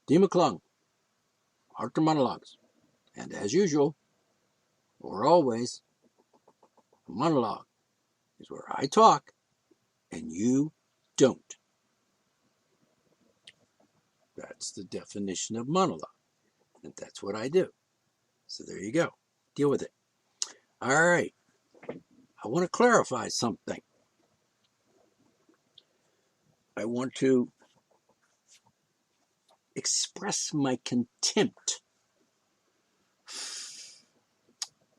D. McClung, Arthur Monologues. And as usual, or always, a monologue is where I talk and you don't. That's the definition of monologue. And that's what I do. So there you go. Deal with it. All right. I want to clarify something. I want to express my contempt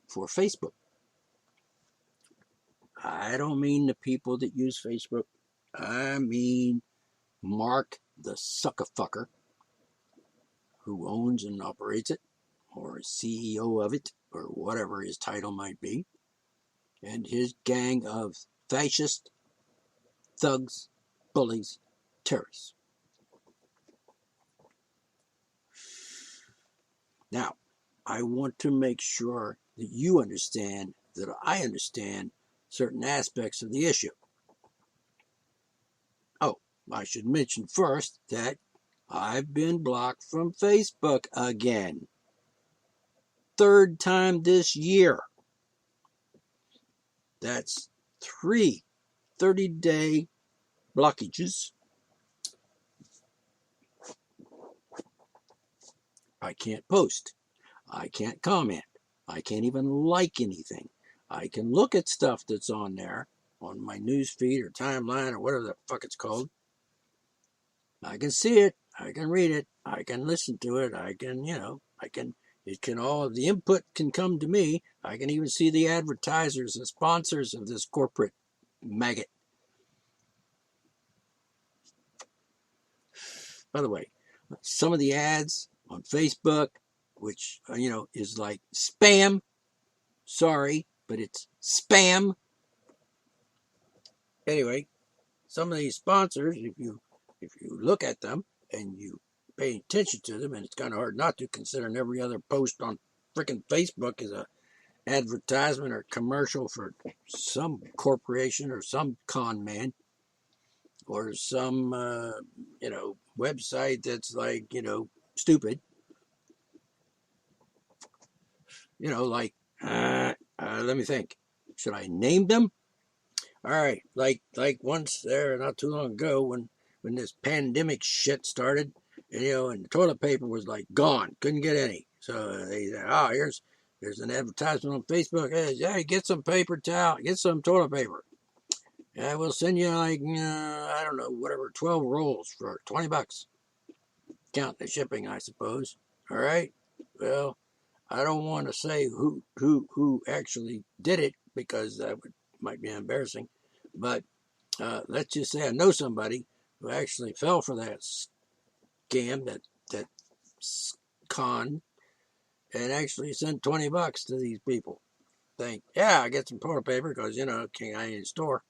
for Facebook. I don't mean the people that use Facebook. I mean Mark the sucker-fucker who owns and operates it, or is CEO of it, or whatever his title might be, and his gang of fascist, thugs, bullies, terrorists. Now, I want to make sure that you understand that I understand certain aspects of the issue. Oh, I should mention first that I've been blocked from Facebook again. Third time this year. That's 3 30-day blockages. I can't post. I can't comment. I can't even like anything. I can look at stuff that's on there, on my news feed or timeline or whatever the fuck it's called. I can see it. I can read it. I can listen to it. I can, all the input can come to me. I can even see the advertisers, the sponsors of this corporate maggot. By the way, some of the ads on Facebook, which, is like spam. Sorry, but it's spam. Anyway, some of these sponsors, if you look at them and you pay attention to them, and it's kind of hard not to, considering every other post on freaking Facebook is a advertisement or commercial for some corporation or some con man or some website that's like stupid. Let me think. Should I name them? All right, like once there, not too long ago, when this pandemic shit started, and the toilet paper was like gone, couldn't get any. So they said, here's an advertisement on Facebook. Hey, get some paper towel, get some toilet paper. I will send you I don't know, whatever, 12 rolls for $20. Count the shipping, I suppose. All right. Well, I don't want to say who actually did it because that might be embarrassing, but let's just say I know somebody who actually fell for that scam, that con, and actually sent $20 to these people. Think, I get some toilet paper because I need a store.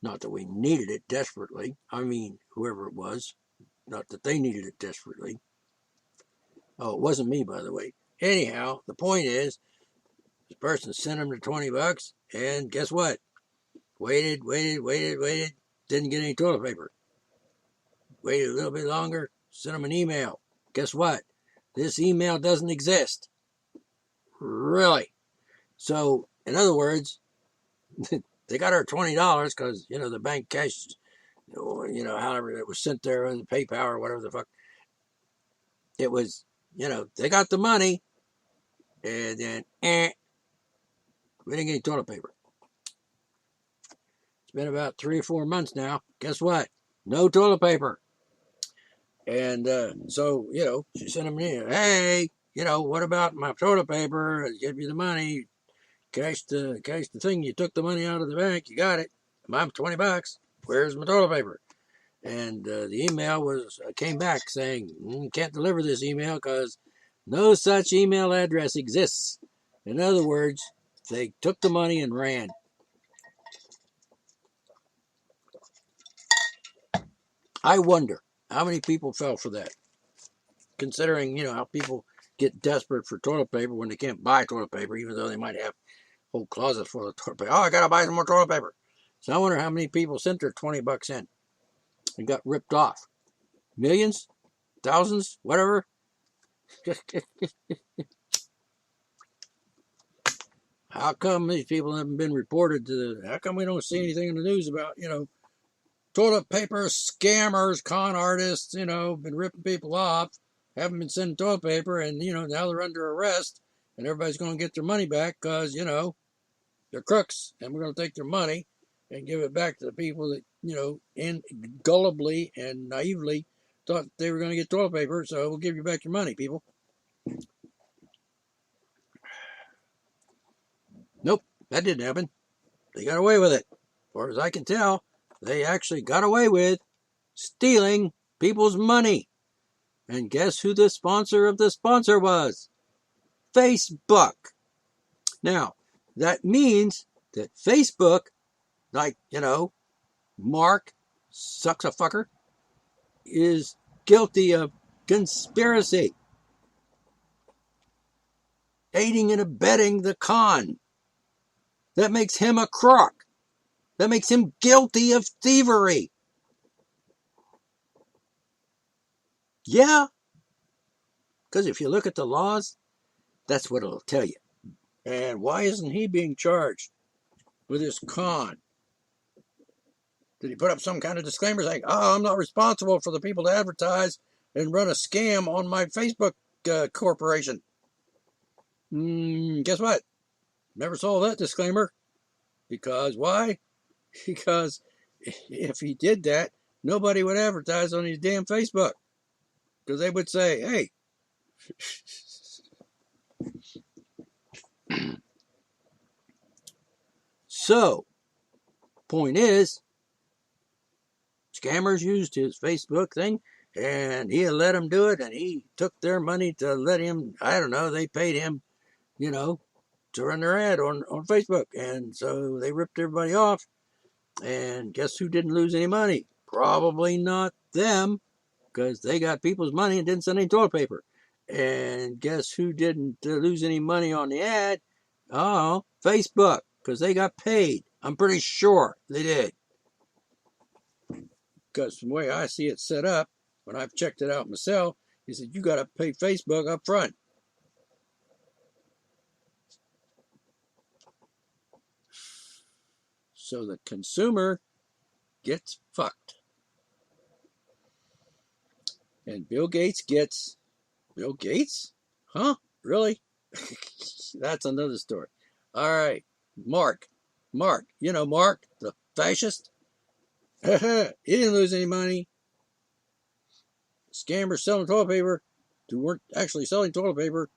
Not that we needed it desperately. I mean, whoever it was, not that they needed it desperately. Oh, it wasn't me, by the way. Anyhow, the point is, this person sent him the $20, and guess what? Waited, didn't get any toilet paper. Waited a little bit longer, sent him an email. Guess what? This email doesn't exist. Really? So, in other words, they got our $20 because, the bank cashed, however it was sent there, or the PayPal or whatever the fuck. It was, they got the money, and then, we didn't get any toilet paper. It's been about 3 or 4 months now. Guess what? No toilet paper. And so, she sent him an email. Hey, what about my toilet paper? I give you the money. Cash the thing. You took the money out of the bank. You got it. I'm $20. Where's my toilet paper? And the email came back saying, can't deliver this email because no such email address exists. In other words, they took the money and ran. I wonder how many people fell for that, considering, how people get desperate for toilet paper when they can't buy toilet paper, even though they might have whole closet full of toilet paper. Oh, I got to buy some more toilet paper. So I wonder how many people sent their $20 in and got ripped off. Millions? thousands, whatever. How come these people haven't been reported to? How come we don't see anything in the news about, toilet paper scammers, con artists, been ripping people off, haven't been sending toilet paper, and, now they're under arrest, and everybody's going to get their money back because, they're crooks, and we're going to take their money and give it back to the people that, gullibly and naively thought they were going to get toilet paper, so we'll give you back your money, people. Nope, that didn't happen. They got away with it. As far as I can tell, they actually got away with stealing people's money. And guess who the sponsor of the sponsor was? Facebook. Now, that means that Facebook, like, Mark Sucks-a-fucker, is guilty of conspiracy, aiding and abetting the con. That makes him a crook. That makes him guilty of thievery. Yeah, because if you look at the laws, that's what it'll tell you. And why isn't he being charged with this con? Did he put up some kind of disclaimer saying, I'm not responsible for the people to advertise and run a scam on my Facebook corporation? Guess what? Never saw that disclaimer. Because why? Because if he did that, nobody would advertise on his damn Facebook. Because they would say, hey, so, point is, scammers used his Facebook thing, and he let them do it, and he took their money to let him, I don't know, they paid him, to run their ad on Facebook. And so they ripped everybody off, and guess who didn't lose any money? Probably not them, because they got people's money and didn't send any toilet paper. And guess who didn't lose any money on the ad? Oh, Facebook, because they got paid. I'm pretty sure they did. Because from the way I see it set up, when I've checked it out myself, he said, you got to pay Facebook up front. So the consumer gets fucked. And Bill Gates gets... Bill Gates? Huh? Really? That's another story. All right. Mark. Mark, the fascist. He didn't lose any money. Scammers selling toilet paper who weren't actually selling toilet paper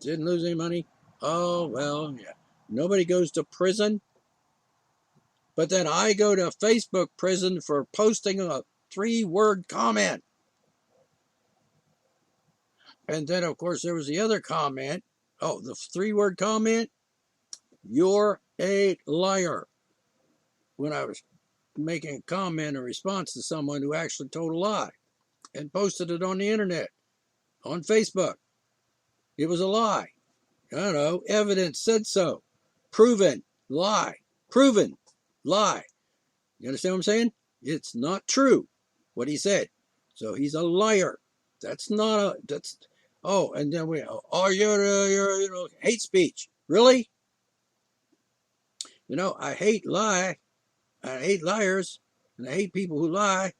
didn't lose any money. Oh, well, yeah. Nobody goes to prison. But then I go to Facebook prison for posting a 3-word comment. And then, of course, there was the other comment. Oh, the 3-word comment. You're a liar. When I was making a comment in response to someone who actually told a lie and posted it on the internet, on Facebook. It was a lie. I don't know. Evidence said so. Proven. Lie. Proven. Lie. You understand what I'm saying? It's not true what he said. So he's a liar. That's not a... That's... Oh, and then you're hate speech. Really? I hate lie. I hate liars. And I hate people who lie.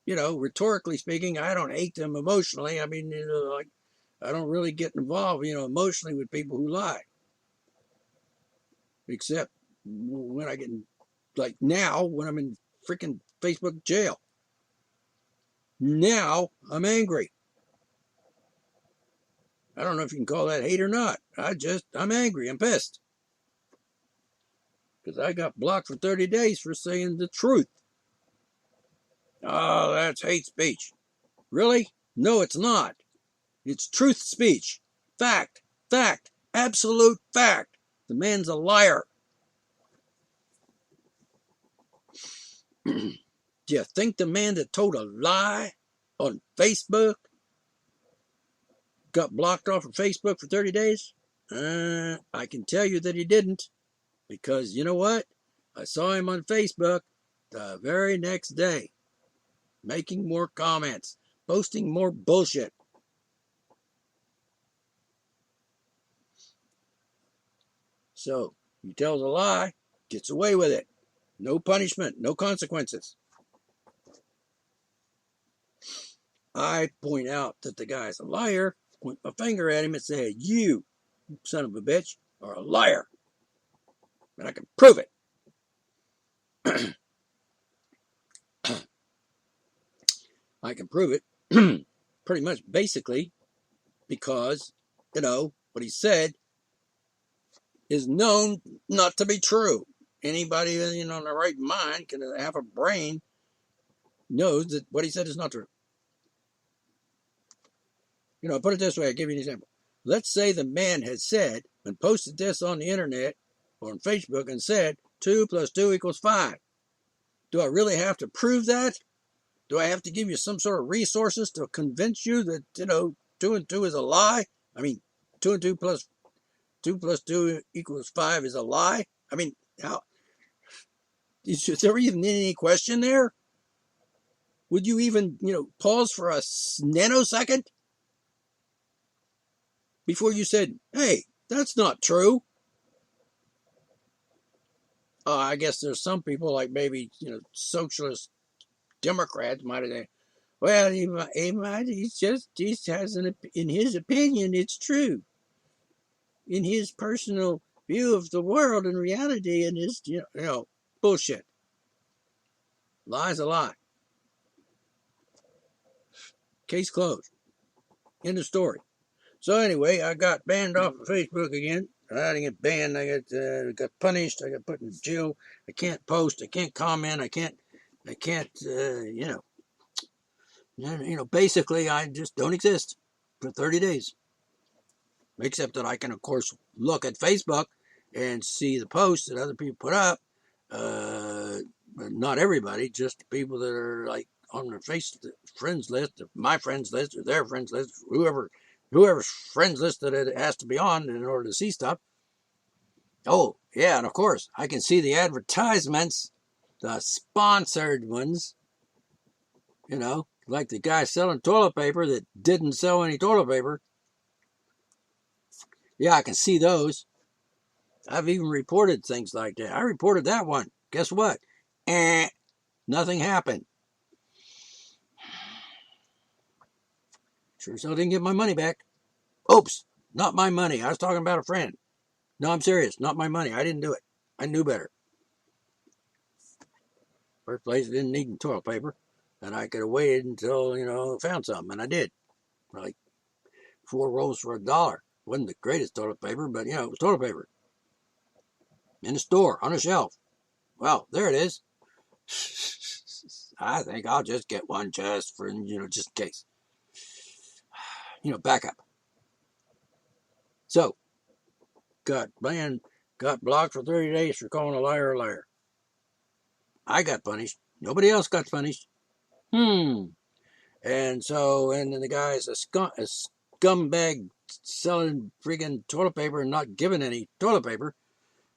Rhetorically speaking, I don't hate them emotionally. I mean, I don't really get involved, emotionally with people who lie. Except when I get, like now, when I'm in freaking Facebook jail. Now I'm angry. I don't know if you can call that hate or not. I'm angry. I'm pissed. Because I got blocked for 30 days for saying the truth. Oh, that's hate speech. Really? No, it's not. It's truth speech. Fact. Fact. Absolute fact. The man's a liar. Do you think the man that told a lie on Facebook got blocked off of Facebook for 30 days? I can tell you that he didn't. Because you know what? I saw him on Facebook the very next day. making more comments, posting more bullshit. So, he tells a lie, gets away with it. No punishment, no consequences. I point out that the guy's a liar, point my finger at him and say, you, son of a bitch, are a liar. And I can prove it. I can prove it pretty much basically because, what he said is known not to be true. Anybody in the right mind, can have a brain, knows that what he said is not true. Put it this way, I'll give you an example. Let's say the man has said and posted this on the internet or on Facebook and said 2 + 2 = 5. Do I really have to prove that? Do I have to give you some sort of resources to convince you that, 2 and 2 is a lie? I mean, 2 and 2 plus 2 + 2 = 5 is a lie? I mean, how? Is there even any question there? Would you even, pause for a nanosecond before you said, hey, that's not true? I guess there's some people like maybe, socialist Democrats might have said, well, he just has in his opinion, it's true. In his personal view of the world and reality and his, bullshit. Lie's a lie. Case closed. End of story. So anyway, I got banned off of Facebook again. I didn't get banned. I got punished. I got put in jail. I can't post. I can't comment. I can't. Basically, I just don't exist for 30 days. Except that I can, of course, look at Facebook and see the posts that other people put up. But not everybody, just the people that are like on their friends list, or my friends list, or their friends list, whoever's friends list that it has to be on in order to see stuff. Oh, yeah, and of course, I can see the advertisements, the sponsored ones, like the guy selling toilet paper that didn't sell any toilet paper. Yeah, I can see those. I've even reported things like that. I reported that one. Guess what? Nothing happened. Sure still didn't get my money back. Oops, not my money. I was talking about a friend. No, I'm serious. Not my money. I didn't do it. I knew better. First place, I didn't need toilet paper. And I could have waited until, found something. And I did. Like 4 rolls for $1. Wasn't the greatest toilet paper, but, it was toilet paper. In the store, on a shelf. Well, there it is. I think I'll just get one just for, just in case. Backup. So, got blocked for 30 days for calling a liar a liar. I got punished. Nobody else got punished. And then the guy's a scumbag selling friggin' toilet paper and not giving any toilet paper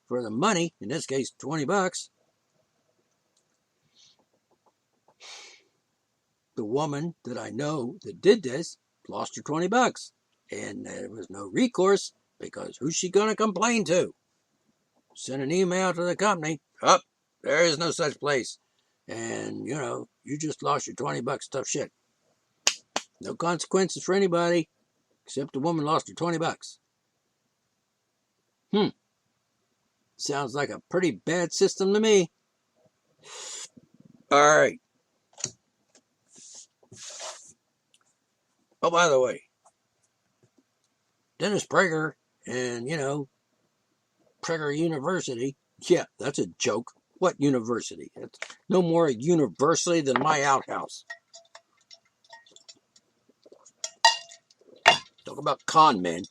for the money, in this case, $20. The woman that I know that did this lost her $20. And there was no recourse because who's she going to complain to? Send an email to the company. Oh, there is no such place. And, you just lost your $20. Tough shit. No consequences for anybody except the woman lost her $20. Sounds like a pretty bad system to me. All right. Oh, by the way, Dennis Prager and, Prager University. Yeah, that's a joke. What university? It's no more a university than my outhouse. Talk about con men.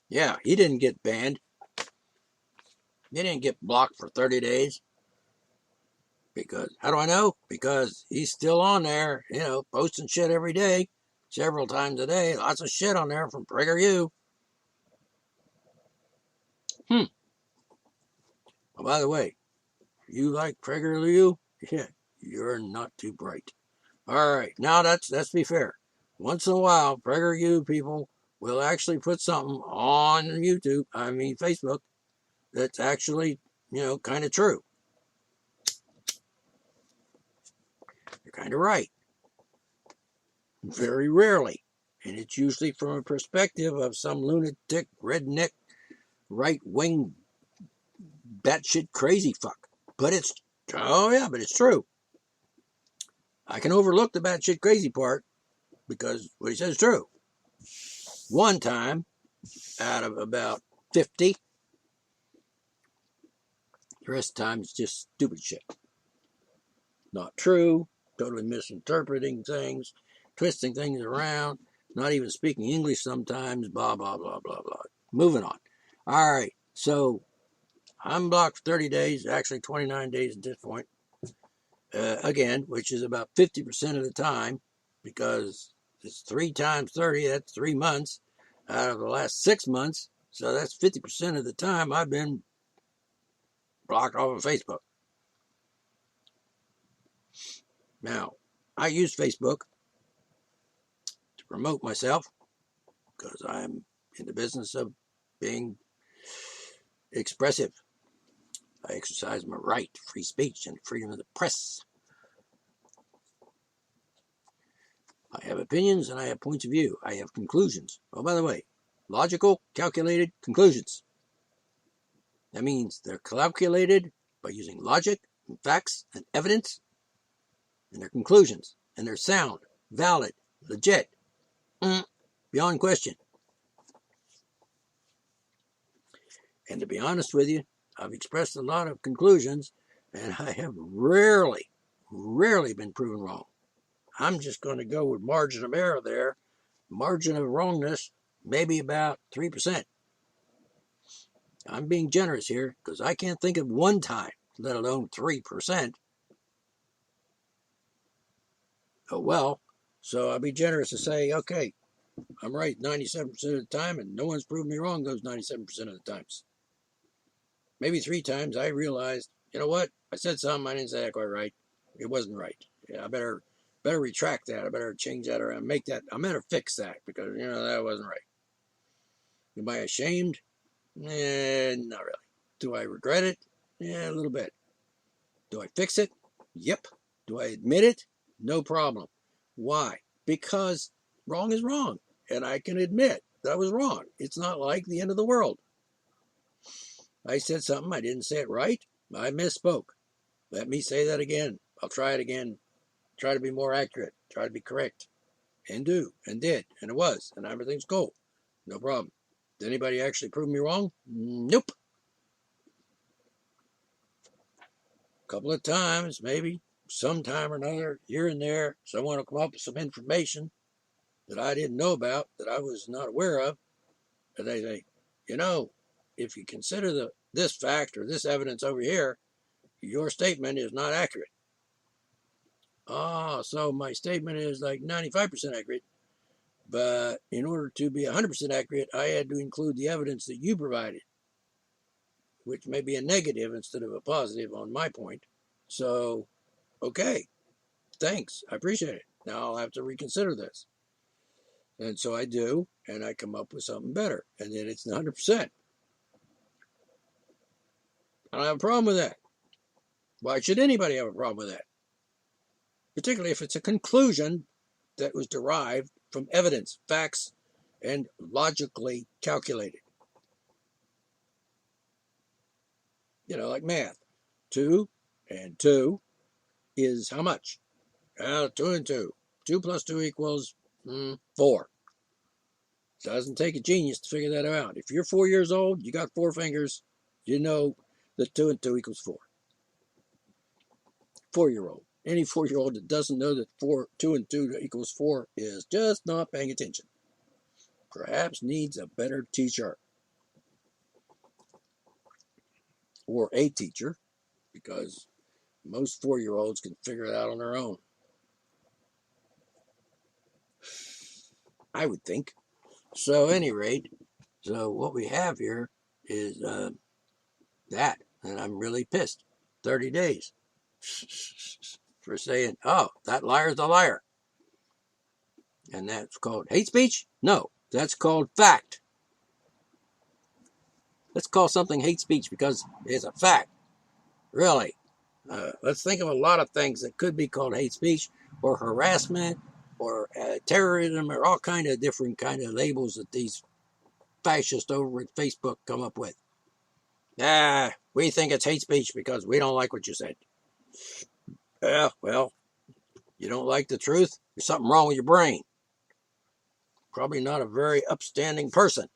Yeah, he didn't get banned. He didn't get blocked for 30 days. Because, how do I know? Because he's still on there, posting shit every day, several times a day. Lots of shit on there from PragerU. Oh, by the way, you like Prager you, yeah, you're not too bright. All right, now let's be fair. Once in a while, Prager you people will actually put something on YouTube, Facebook, that's actually, kind of true. You're kind of right. Very rarely. And it's usually from a perspective of some lunatic, redneck, right-wing, batshit crazy fuck. But it's true. I can overlook the batshit crazy part because what he says is true. One time out of about 50, the rest of the time it's just stupid shit. Not true, totally misinterpreting things, twisting things around, not even speaking English sometimes, blah, blah, blah, blah, blah. Moving on. All right, so I'm blocked for 30 days, actually 29 days at this point. Again, which is about 50% of the time, because it's 3 times 30, that's 3 months out of the last 6 months. So that's 50% of the time I've been blocked off of Facebook. Now, I use Facebook to promote myself because I'm in the business of being expressive. I exercise my right to free speech and freedom of the press. I have opinions and I have points of view. I have conclusions. Oh, by the way, logical, calculated conclusions. That means they're calculated by using logic and facts and evidence, and their conclusions, and they're sound, valid, legit, beyond question. And to be honest with you, I've expressed a lot of conclusions, and I have rarely been proven wrong. I'm just going to go with margin of error there. Margin of wrongness, maybe about 3%. I'm being generous here because I can't think of one time, let alone 3%. Oh, well, so I'll be generous to say, okay, I'm right 97% of the time, and no one's proved me wrong those 97% of the times. Maybe 3 times I realized, you know what? I said something, I didn't say that quite right. It wasn't right. Yeah, I better retract that. I better change that around, I better fix that because, that wasn't right. Am I ashamed? Not really. Do I regret it? Yeah, a little bit. Do I fix it? Yep. Do I admit it? No problem. Why? Because wrong is wrong, and I can admit that I was wrong. It's not like the end of the world. I said something, I didn't say it right, I misspoke. Let me say that again. I'll try it again. Try to be more accurate. Try to be correct. And do, and did, and it was, and everything's cool. No problem. Did anybody actually prove me wrong? Nope. A couple of times, maybe, sometime or another, here and there, someone will come up with some information that I didn't know about, that I was not aware of, and they say, if you consider this fact or this evidence over here, your statement is not accurate. So my statement is like 95% accurate, but in order to be 100% accurate, I had to include the evidence that you provided, which may be a negative instead of a positive on my point. So, okay, thanks, I appreciate it. Now I'll have to reconsider this. And so I do, and I come up with something better, and then it's 100%. I don't have a problem with that. Why should anybody have a problem with that? Particularly if it's a conclusion that was derived from evidence, facts, and logically calculated. Like math. 2 and 2 is how much? 2 and 2. 2 plus 2 equals 4. Doesn't take a genius to figure that out. If you're 4 years old, you got 4 fingers, you know that 2 and 2 equals 4. 4-year-old. Any 4-year-old that doesn't know that 2 and 2 equals 4 is just not paying attention. Perhaps needs a better teacher. Or a teacher, because most 4-year-olds can figure it out on their own. I would think. So, at any rate, what we have here is that, and I'm really pissed 30 days for saying, oh, that liar's a liar. And that's called hate speech? No, that's called fact. Let's call something hate speech because it's a fact. Really. Let's think of a lot of things that could be called hate speech or harassment or terrorism or all kind of different kind of labels that these fascists over at Facebook come up with. We think it's hate speech because we don't like what you said. Yeah, well, you don't like the truth? There's something wrong with your brain. Probably not a very upstanding person.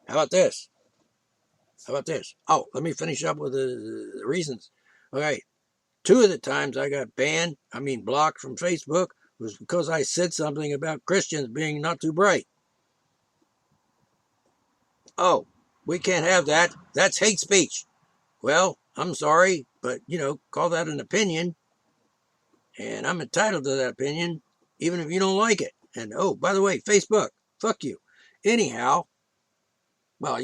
How about this? Oh, let me finish up with the reasons. Okay, 2 of the times I got blocked from Facebook was because I said something about Christians being not too bright. Oh, we can't have that. That's hate speech. Well, I'm sorry, but, call that an opinion. And I'm entitled to that opinion, even if you don't like it. And, oh, by the way, Facebook, fuck you. Anyhow, well,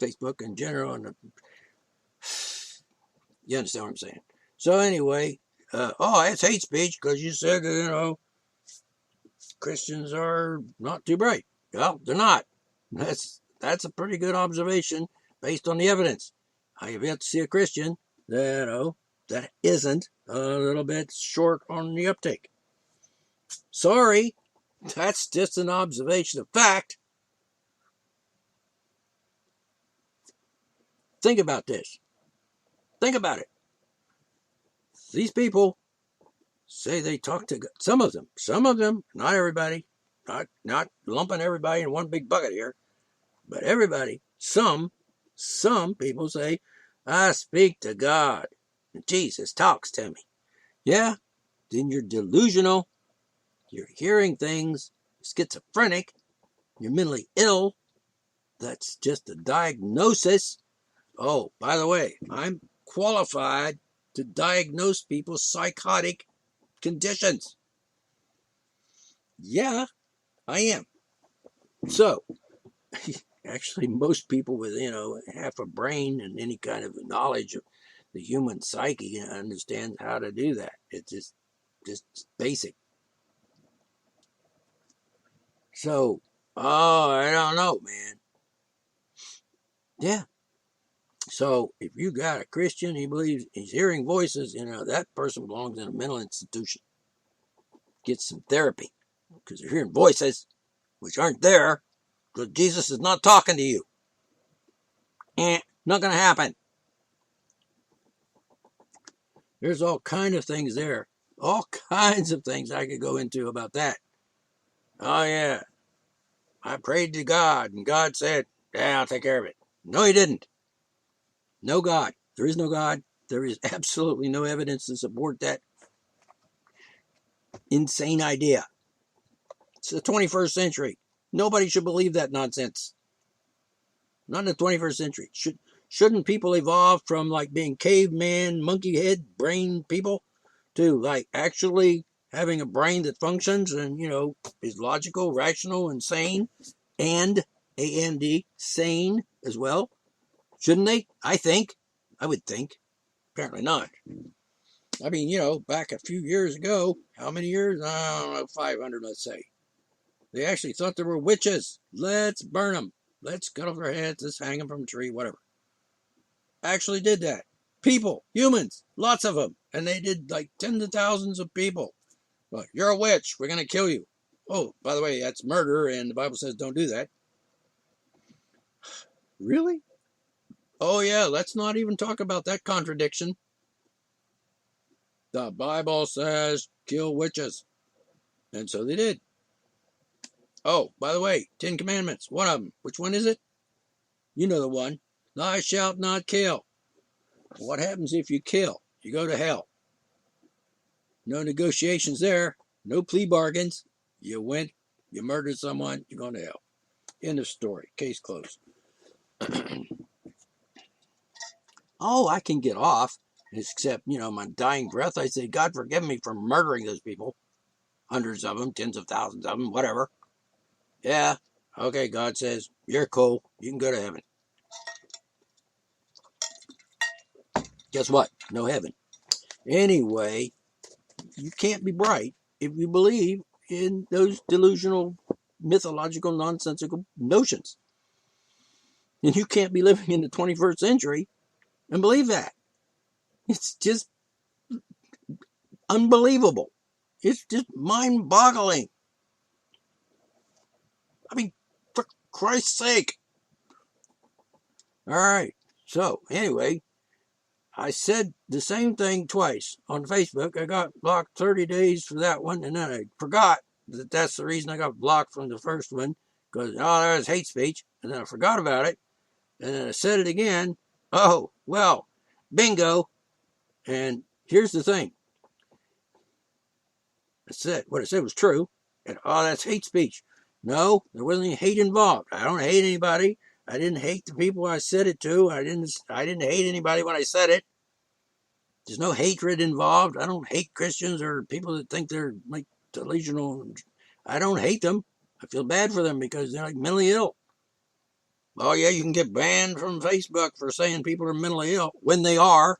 Facebook in general, and you understand what I'm saying. So anyway, it's hate speech because you said, Christians are not too bright. Well, they're not. That's a pretty good observation based on the evidence. I have yet to see a Christian that isn't a little bit short on the uptake. Sorry, that's just an observation of fact. Think about this. Think about it. These people say they talk to God. Some of them, not everybody, not lumping everybody in one big bucket here, but everybody, some people say, I speak to God. And Jesus talks to me. Yeah, then you're delusional. You're hearing things, schizophrenic. You're mentally ill. That's just a diagnosis. Oh, by the way, I'm qualified to diagnose people's psychotic conditions. Yeah, I am. So, actually, most people with, half a brain and any kind of knowledge of the human psyche understand how to do that. It's just basic. So, I don't know, man. Yeah. So, if you got a Christian, he believes he's hearing voices, that person belongs in a mental institution. Get some therapy because you're hearing voices which aren't there because Jesus is not talking to you. Not going to happen. There's all kinds of things there. All kinds of things I could go into about that. Oh, yeah. I prayed to God, and God said, yeah, I'll take care of it. No, he didn't. No God. There is no God. There is absolutely no evidence to support that insane idea. It's the 21st century. Nobody should believe that nonsense. Not in the 21st century. Shouldn't people evolve from being caveman, monkey head, brain people to actually having a brain that functions and, is logical, rational, and sane, and A-N-D, sane as well? Shouldn't they? I would think. Apparently not. Back a few years ago, how many years? I don't know, 500, let's say. They actually thought there were witches. Let's burn them. Let's cut off their heads. Let's hang them from a tree, whatever. Actually did that. People, humans, lots of them. And they did tens of thousands of people. Well, you're a witch. We're going to kill you. Oh, by the way, that's murder, and the Bible says don't do that. Really? Oh, yeah, let's not even talk about that contradiction. The Bible says kill witches. And so they did. Oh, by the way, 10 Commandments, one of them. Which one is it? You know the one. Thou shalt not kill. What happens if you kill? You go to hell. No negotiations there. No plea bargains. You went, you murdered someone, you're going to hell. End of story. Case closed. Oh, I can get off. Except, my dying breath, I say, God forgive me for murdering those people. Hundreds of them, tens of thousands of them, whatever. Yeah. Okay, God says, you're cool. You can go to heaven. Guess what? No heaven. Anyway, you can't be bright if you believe in those delusional, mythological, nonsensical notions. And you can't be living in the 21st century and believe that. It's just unbelievable. It's just mind-boggling. I mean, for Christ's sake. All right. So, anyway, I said the same thing twice on Facebook. I got blocked 30 days for that one, and then I forgot that that's the reason I got blocked from the first one, because, oh, that was hate speech, and then I forgot about it, and then I said it again. Oh, well, bingo. And here's the thing. What I said was true, and, oh, that's hate speech. No, there wasn't any hate involved. I don't hate anybody. I didn't hate the people I said it to. I didn't hate anybody when I said it. There's no hatred involved. I don't hate Christians or people that think they're like delusional. I don't hate them. I feel bad for them because they're like mentally ill. Oh yeah, you can get banned from Facebook for saying people are mentally ill when they are,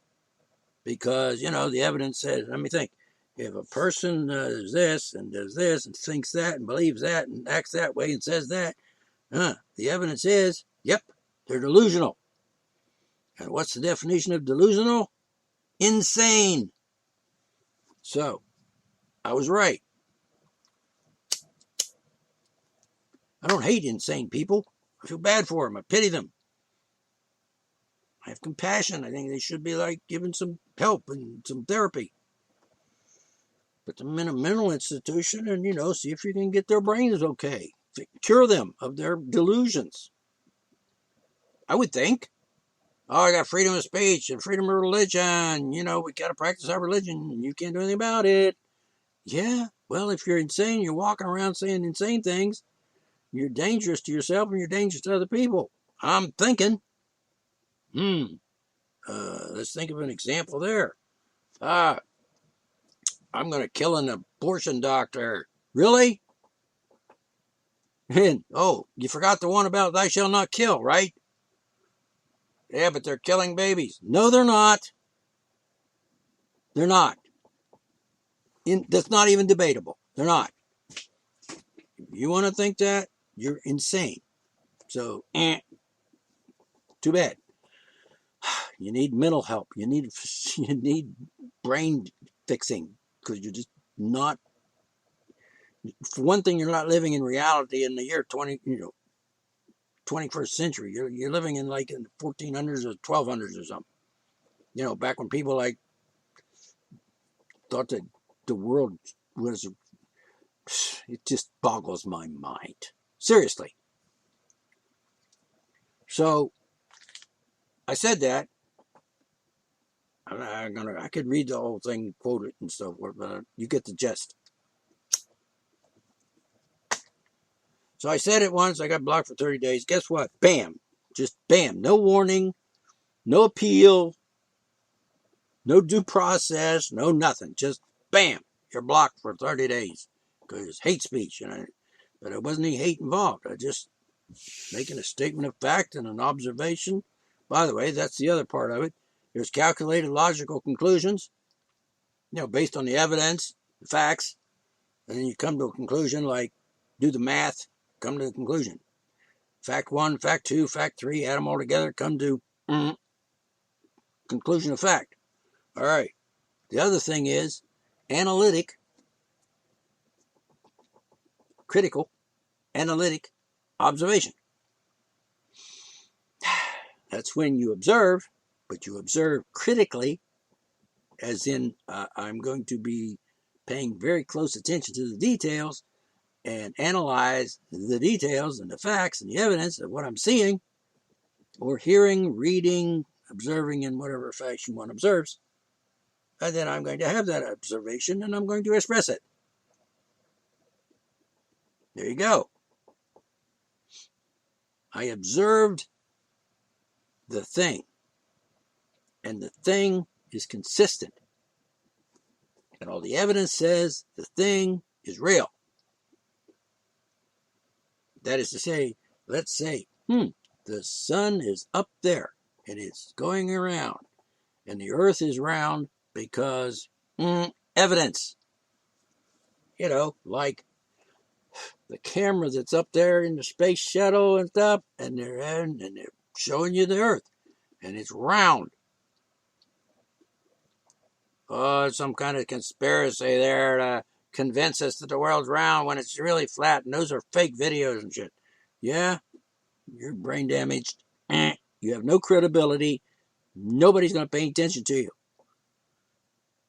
because, you know, the evidence says, let me think, if a person does this and thinks that and believes that and acts that way and says that, the evidence is, yep, they're delusional. And what's the definition of delusional? Insane. So, I was right. I don't hate insane people. I feel bad for them. I pity them. I have compassion. I think they should be like given some help and some therapy. Put them in a mental institution and, you know, see if you can get their brains okay. Cure them of their delusions. I would think. Oh, I got freedom of speech and freedom of religion. You know, we got to practice our religion. You can't do anything about it. Yeah, well, if you're insane, you're walking around saying insane things, you're dangerous to yourself and you're dangerous to other people. I'm thinking. Let's think of an example there. I'm going to kill an abortion doctor. Really? And, oh, you forgot the one about thou shalt not kill, right? Yeah, but they're killing babies. No, they're not. They're not. That's not even debatable. They're not. If you want to think that, you're insane. So, too bad. You need mental help. You need brain fixing, because you're just not. For one thing, you're not living in reality in the year 21st century. You're living in like in the 1400s or 1200s or something. You know, back when people like thought that the world was. It just boggles my mind. Seriously. So, I said that. I could read the whole thing, quote it and so forth, but you get the gist. So I said it once, I got blocked for 30 days. Guess what? Bam. Just bam. No warning, no appeal, no due process, no nothing. Just bam. You're blocked for 30 days because it's hate speech. But it wasn't any hate involved. I just making a statement of fact and an observation. By the way, that's the other part of it. There's calculated logical conclusions, you know, based on the evidence, the facts, and then you come to a conclusion, like do the math, come to the conclusion. Fact 1, fact 2, fact 3, add them all together, come to conclusion of fact. All right. The other thing is analytic, critical, analytic observation. That's when you observe, but you observe critically, as in I'm going to be paying very close attention to the details and analyze the details and the facts and the evidence of what I'm seeing or hearing, reading, observing in whatever fashion one observes. And then I'm going to have that observation and I'm going to express it. There you go. I observed the thing, and the thing is consistent. And all the evidence says the thing is real. That is to say, let's say, the sun is up there and it's going around. And the earth is round because evidence. Like the camera that's up there in the space shuttle and stuff, and they're showing you the earth, and it's round. Oh, some kind of conspiracy there to convince us that the world's round when it's really flat, and those are fake videos and shit. Yeah, you're brain damaged. You have no credibility. Nobody's going to pay attention to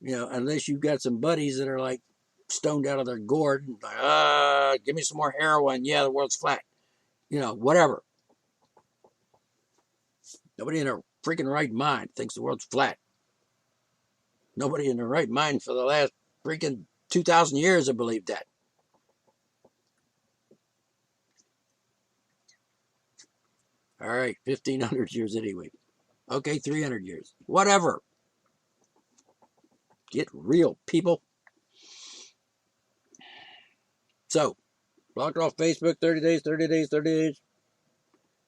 you. Unless you've got some buddies that are like stoned out of their gourd, like, give me some more heroin. Yeah, the world's flat. Whatever. Nobody in their freaking right mind thinks the world's flat. Nobody in their right mind for the last freaking 2,000 years have believed that. All right, 1,500 years anyway. Okay, 300 years. Whatever. Get real, people. So, blocked off Facebook, 30 days, 30 days, 30 days.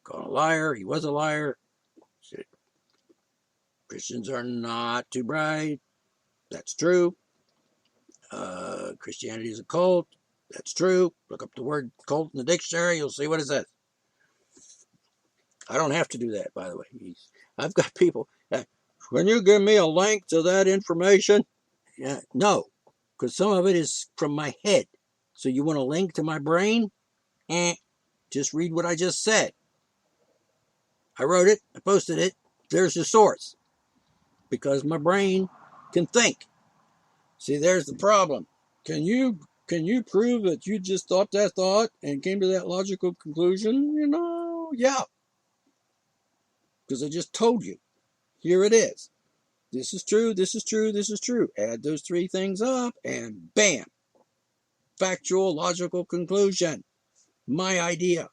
Called a liar. He was a liar. Said, Christians are not too bright. That's true. Christianity is a cult. That's true. Look up the word cult in the dictionary. You'll see what it says. I don't have to do that, by the way. I've got people. Can you give me a link to that information? Yeah, no, because some of it is from my head. So you want a link to my brain? Just read what I just said. I wrote it. I posted it. There's the source. Because my brain can think. See, there's the problem. Can you prove that you just thought that thought and came to that logical conclusion? Yeah. Because I just told you. Here it is. This is true, this is true, this is true. Add those three things up and bam. Factual, logical conclusion. My idea.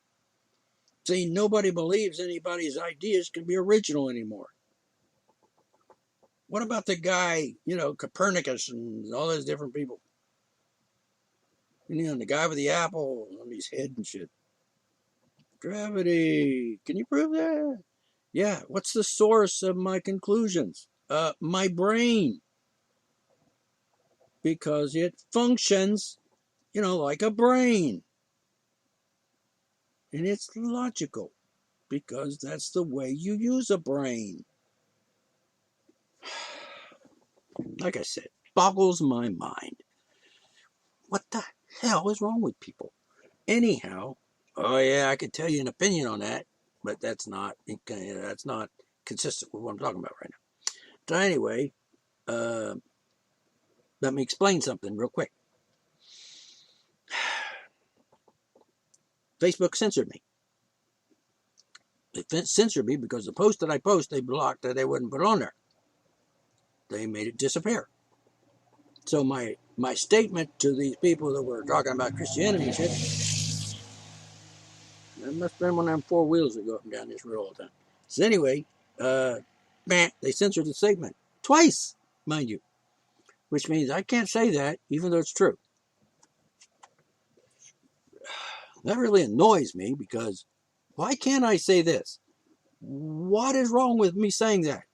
See, nobody believes anybody's ideas can be original anymore. What about the guy, Copernicus and all those different people? The guy with the apple on his head and shit. Gravity. Can you prove that? Yeah. What's the source of my conclusions? My brain. Because it functions, like a brain. And it's logical. Because that's the way you use a brain. Like I said, boggles my mind. What the hell is wrong with people? Anyhow, oh yeah, I could tell you an opinion on that, but that's not consistent with what I'm talking about right now. So anyway, let me explain something real quick. Facebook censored me. They censored me because the post that I post, they blocked that they wouldn't put on there. They made it disappear. So my statement to these people that were talking about Christianity and shit, that must have been one of them four wheels that go up and down this road all the time. So anyway, they censored the segment twice, mind you, which means I can't say that even though it's true. That really annoys me because why can't I say this? What is wrong with me saying that?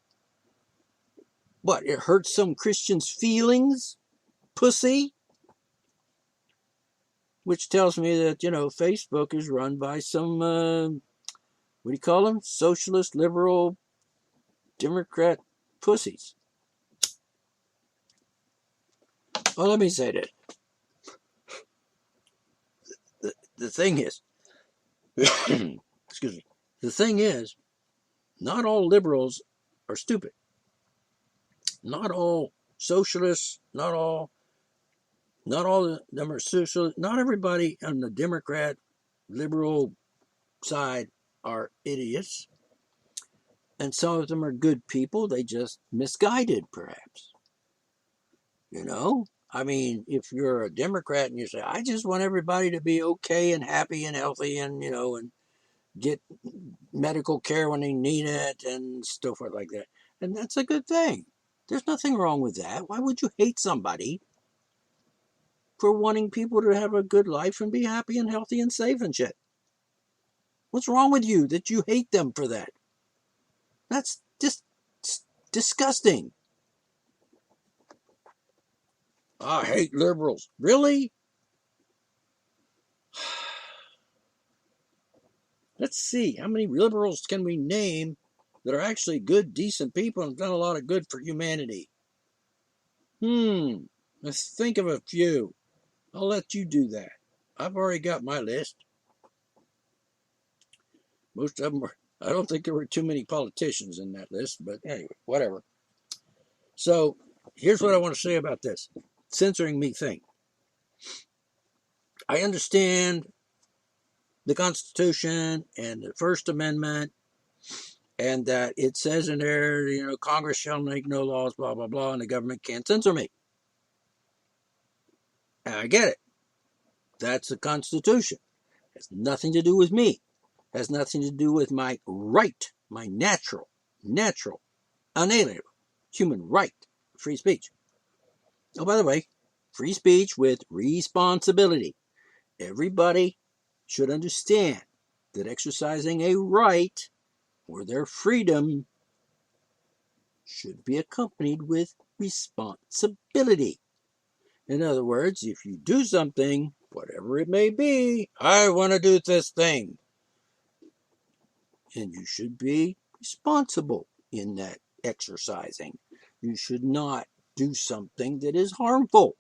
What, it hurts some Christians' feelings? Pussy? Which tells me that, Facebook is run by some, what do you call them? Socialist, liberal, Democrat pussies. Well, let me say this. The thing is, excuse me, the thing is, not all liberals are stupid. Not all socialists, not all of them are socialists. Not everybody on the Democrat, liberal side are idiots. And some of them are good people. They just misguided, perhaps. I mean, if you're a Democrat and you say, I just want everybody to be okay and happy and healthy and, and get medical care when they need it and stuff like that. And that's a good thing. There's nothing wrong with that. Why would you hate somebody for wanting people to have a good life and be happy and healthy and safe and shit? What's wrong with you that you hate them for that? That's just Disgusting. I hate liberals. Really? Let's see. How many liberals can we name that are actually good, decent people and have done a lot of good for humanity? Let's think of a few. I'll let you do that. I've already got my list. Most of them are, I don't think there were too many politicians in that list, but anyway, whatever. So here's what I want to say about this censoring me thing. I understand the Constitution and the First Amendment, and that it says in there, Congress shall make no laws, blah, blah, blah, and the government can't censor me. And I get it. That's the Constitution. It has nothing to do with me. It has nothing to do with my right, my natural, unalienable human right, free speech. Oh, by the way, free speech with responsibility. Everybody should understand that exercising a right or their freedom should be accompanied with responsibility. In other words, if you do something, whatever it may be, I want to do this thing. And you should be responsible in that exercising. You should not do something that is harmful.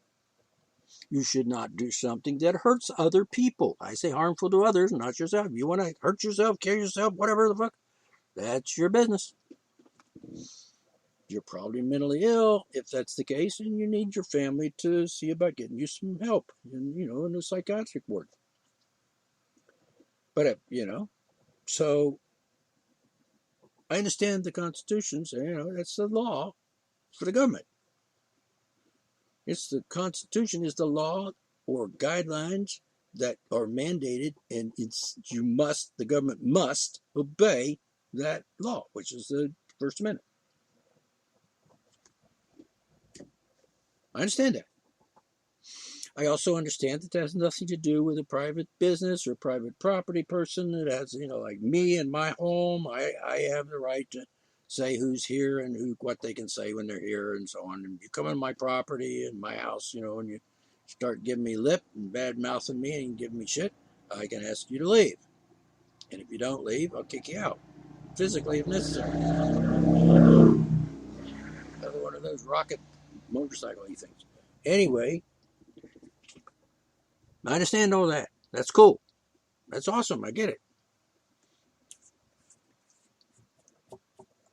You should not do something that hurts other people. I say harmful to others, not yourself. You want to hurt yourself, kill yourself, whatever the fuck, that's your business. You're probably mentally ill if that's the case, and you need your family to see about getting you some help, in the psychiatric ward. But, so I understand the Constitution saying, that's the law for the government. It's the Constitution is the law or guidelines that are mandated, and the government must obey that law, which is the First Amendment. I understand that. I also understand that has nothing to do with a private business or private property person. It has, like me and my home, I have the right to say who's here and what they can say when they're here and so on. And you come on my property and my house, and you start giving me lip and bad mouthing me and giving me shit, I can ask you to leave. And if you don't leave, I'll kick you out, physically if necessary. Another one of those rocket motorcycle-y things. Anyway, I understand all that. That's cool. That's awesome. I get it.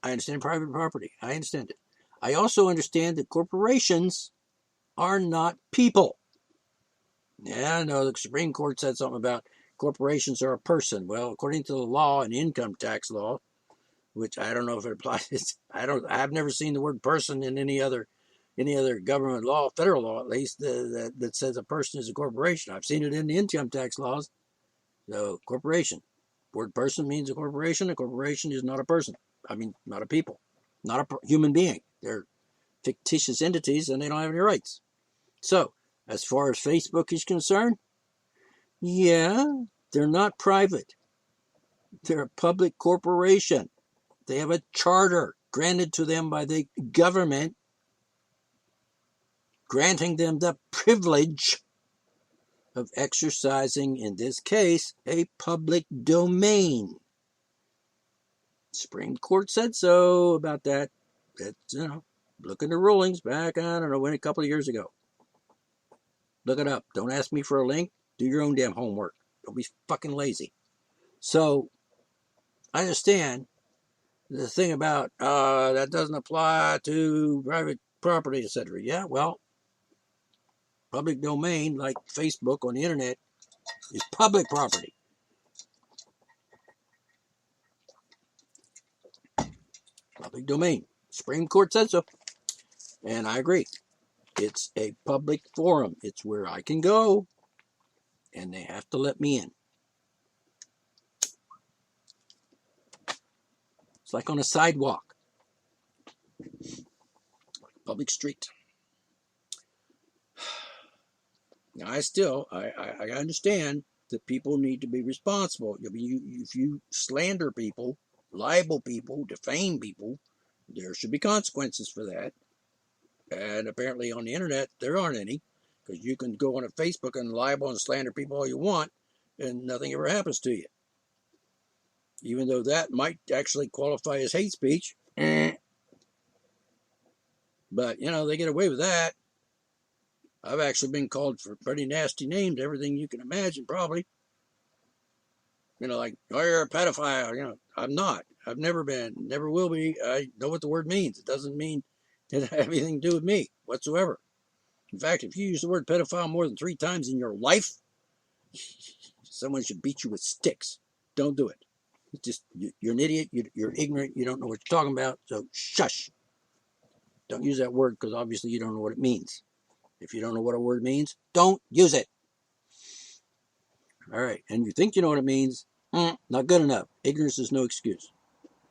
I understand private property. I understand it. I also understand that corporations are not people. Yeah, I know the Supreme Court said something about corporations are a person. Well, according to the law and income tax law, which I don't know if it applies. I've never seen the word person in any other government law, federal law at least, that says a person is a corporation. I've seen it in the income tax laws. So corporation. Word person means a corporation. A corporation is not a person. I mean, not a people. Not a human being. They're fictitious entities and they don't have any rights. So, as far as Facebook is concerned, yeah, they're not private. They're a public corporation. They have a charter granted to them by the government, granting them the privilege of exercising, in this case, a public domain. Supreme Court said so about that. It's, look in the rulings back, I don't know when, a couple of years ago. Look it up. Don't ask me for a link. Do your own damn homework. Don't be fucking lazy. So, I understand the thing about that doesn't apply to private property, etc. Yeah, well, public domain, like Facebook on the internet, is public property. Public domain. Supreme Court said so. And I agree. It's a public forum. It's where I can go, and they have to let me in. It's like on a sidewalk. Public street. Now, I understand that people need to be responsible. If you slander people, libel people, defame people, There should be consequences for that. And apparently on the internet, there aren't any, because you can go on a Facebook and libel and slander people all you want, and nothing ever happens to you. Even though that might actually qualify as hate speech. But, they get away with that. I've actually been called for pretty nasty names, everything you can imagine, probably. Like, oh, you're a pedophile. I'm not. I've never been, never will be. I know what the word means. It doesn't mean it has anything to do with me whatsoever. In fact, if you use the word pedophile more than 3 times in your life, someone should beat you with sticks. Don't do it. It's just, you're an idiot. You're ignorant. You don't know what you're talking about. So shush. Don't use that word, because obviously you don't know what it means. If you don't know what a word means, don't use it. All right. And you think you know what it means, not good enough. Ignorance is no excuse.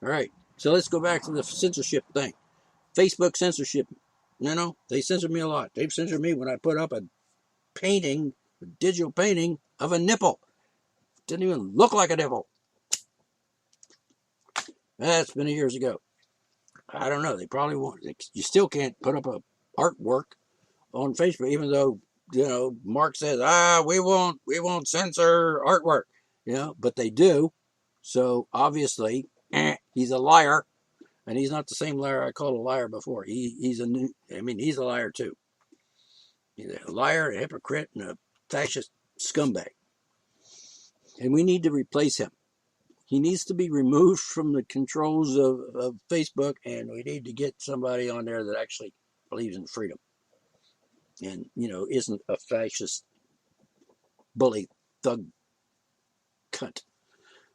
All right. So let's go back to the censorship thing. Facebook censorship. They censor me a lot. They've censored me when I put up a painting, a digital painting of a nipple. It didn't even look like a nipple. That's been years ago. I don't know. They probably won't. You still can't put up a artwork on Facebook, even though, Mark says, we won't censor artwork, but they do. So obviously, he's a liar, and he's not the same liar I called a liar before. He's a liar too. He's a liar, a hypocrite, and a fascist scumbag. And we need to replace him. He needs to be removed from the controls of Facebook, and we need to get somebody on there that actually believes in freedom. And, isn't a fascist bully thug cunt.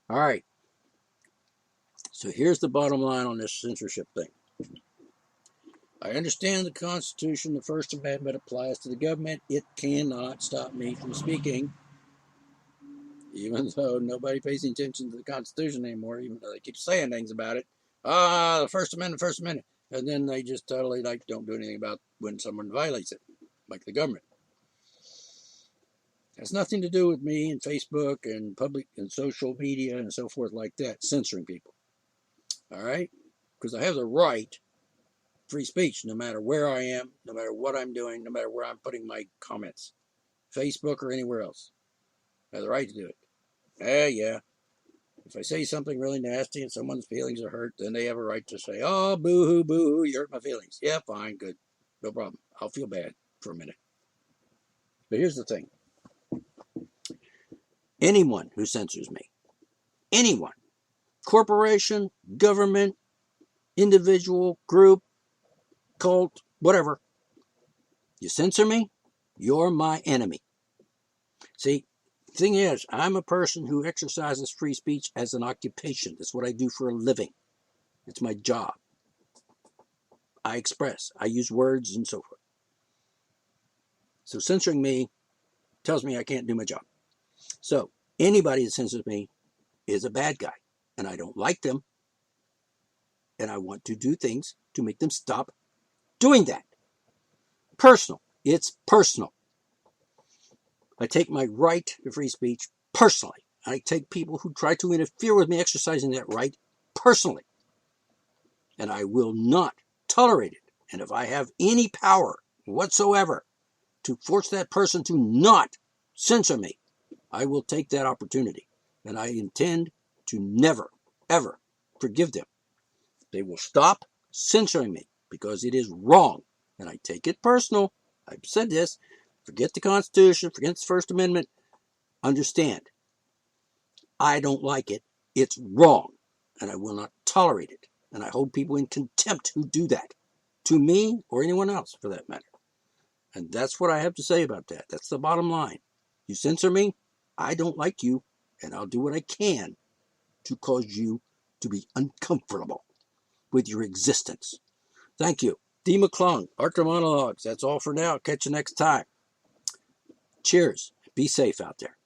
All right. So here's the bottom line on this censorship thing. I understand the Constitution, the First Amendment applies to the government. It cannot stop me from speaking, even though nobody pays attention to the Constitution anymore, even though they keep saying things about it. The First Amendment. And then they just totally don't do anything about when someone violates it, like the government. It has nothing to do with me and Facebook and public and social media and so forth like that, censoring people. All right? Because I have the right, free speech, no matter where I am, no matter what I'm doing, no matter where I'm putting my comments, Facebook or anywhere else. I have the right to do it. Yeah. If I say something really nasty and someone's feelings are hurt, then they have a right to say, oh, boo-hoo, boo-hoo, you hurt my feelings. Yeah, fine, good. No problem. I'll feel bad for a minute. But here's the thing. Anyone who censors me, anyone, corporation, government, individual, group, cult, whatever, you censor me, you're my enemy. See, the thing is, I'm a person who exercises free speech as an occupation. That's what I do for a living. It's my job. I express. I use words and so forth. So censoring me tells me I can't do my job. So anybody that censors me is a bad guy, and I don't like them, and I want to do things to make them stop doing that. Personal. It's personal. I take my right to free speech personally. I take people who try to interfere with me exercising that right personally. And I will not tolerate it. And if I have any power whatsoever to force that person to not censor me, I will take that opportunity. And I intend to never, ever forgive them. They will stop censoring me because it is wrong. And I take it personal. I've said this. Forget the Constitution. Forget the First Amendment. Understand. I don't like it. It's wrong. And I will not tolerate it. And I hold people in contempt who do that. To me or anyone else for that matter. And that's what I have to say about that. That's the bottom line. You censor me, I don't like you, and I'll do what I can to cause you to be uncomfortable with your existence. Thank you. D. McClung, Archer Monologues. That's all for now. Catch you next time. Cheers. Be safe out there.